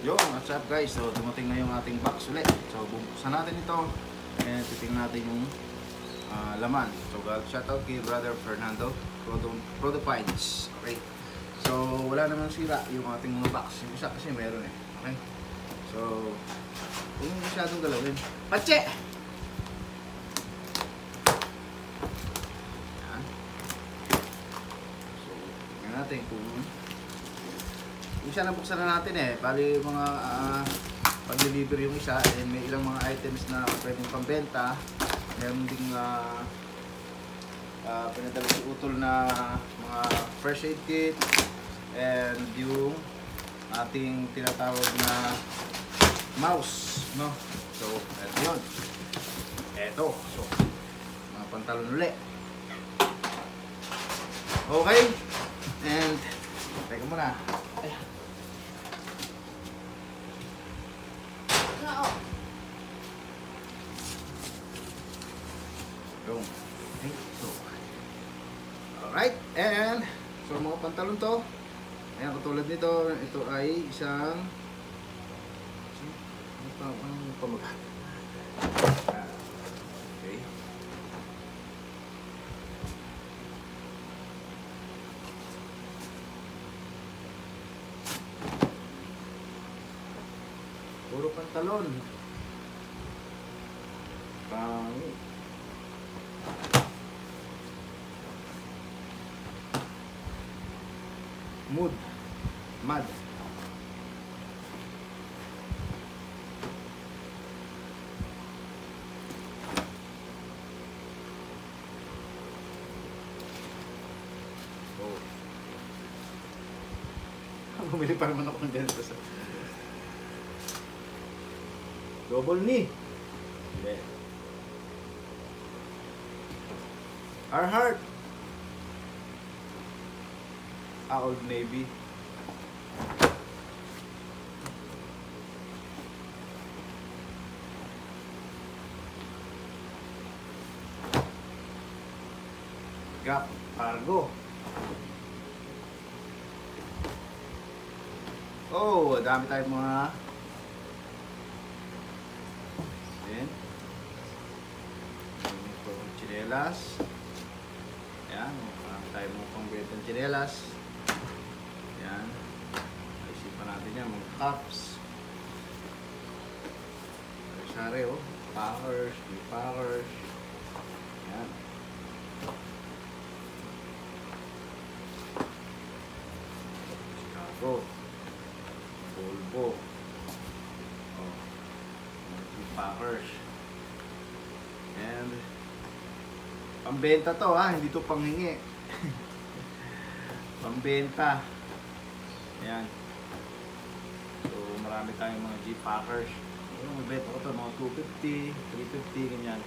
Yo, what's up guys? So dumating na yung ating box ulit. So bubuksan natin ito and titingnan natin yung laman. So shoutout kay brother Fernando Prodo Pines. Okay. So wala namang sira yung ating mga box. Yung isa kasi meron eh. Okay. So huwag mo masyadong galawin. Patse! Yan. So tingnan natin kung isa na buksan na natin eh. Bali mga pag-deliver yung isa and may ilang mga items na pwedeng pambenta. Meron ding pinadala si Utol na mga first aid kit and yung ating tinatawag na mouse, no? So, eto yun. Eto. So, mga pantalon ulit. Okay. And, teka muna. Ayan. Okay, so alright, and so mga pantalon to, ayan, katulad nito, ito ay isang anong pamagat? Okay, puro pantalon pangit. Mad. Oh. Bumili pa naman ako ng ganito sa double knee. Yeah. Our heart. Old Navy. Gap Cargo. Oh, dami tayong mga chinelas. Ayan, marami tayong mga pang-bentang chinelas. Yan. Isipan natin yan. Mga cups. Sari, oh. Packers. Packers. Yan. Chicago. Volvo. Oh. Packers. And pambenta to ha. Hindi to panghingi. Pambenta. Ayan. So, marami tayong mga G-Packers. Yung mabenta ko ito, mga 250, 350, ganyan.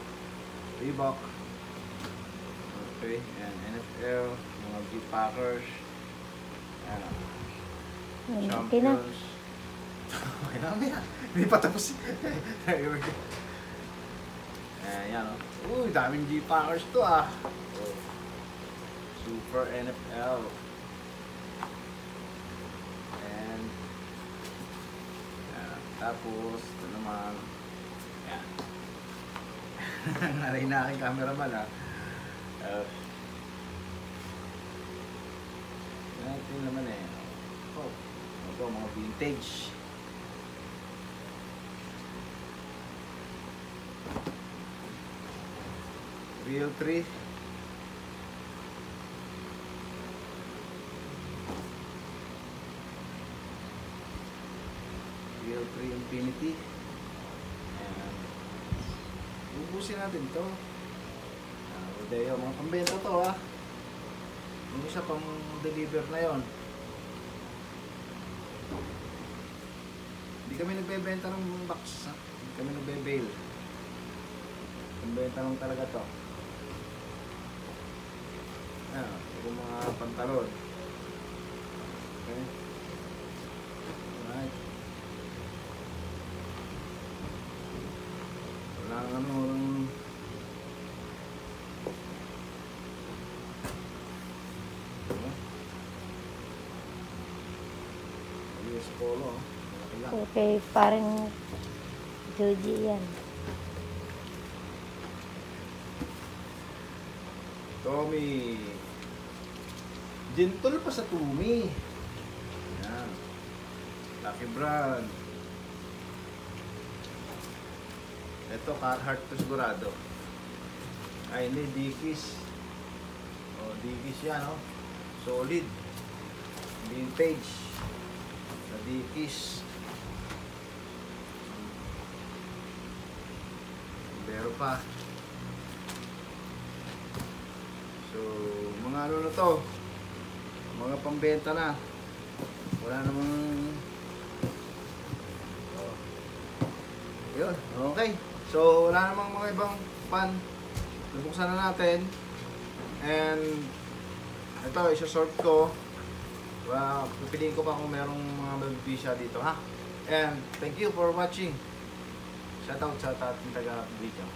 Reebok. Okay. Ayan, NFL. Mga G-Packers. Ayan. Champions. Okay na kami yan. Hindi pa tapos. Ayan, oh. Uy, daming G-Packers to ah. Oh. Super NFL. Tapos, ito naman, yan. Naray na aking cameraman ha. Ito naman eh. Oh, ito mga vintage. Real 3. Real 3 Infinity. Ayan. Ubusin natin ito. Rodeo, mga pambenta to ha. Yung isa pang deliver na yon. Hindi kami nagbebenta ng box ha. Hindi kami nagbe-bail. Pambenta lang talaga to. Ayan, yung mga pantalon. Okay. Alright. Ano US Polo, lang. Okay, parang Joji yan. Tommy. Gentle pa sa Tumi. Yan. Lucky Brand. Ito, Carhartt to sigurado. Ay, hindi, Dickies. O, Dickies yan, oh. Solid. Vintage. Sa Dickies. Pero pa. So, mga ano na to. Mga pambenta na. Wala namang... Oh. Yun, okay. So, wala namang mga ibang pan. Nabuksan na natin. And, ito, isa-sort ko. Pipiliin ko pa kung merong mga mabibisya dito, ha? And, thank you for watching. Shoutout sa ating taga-video.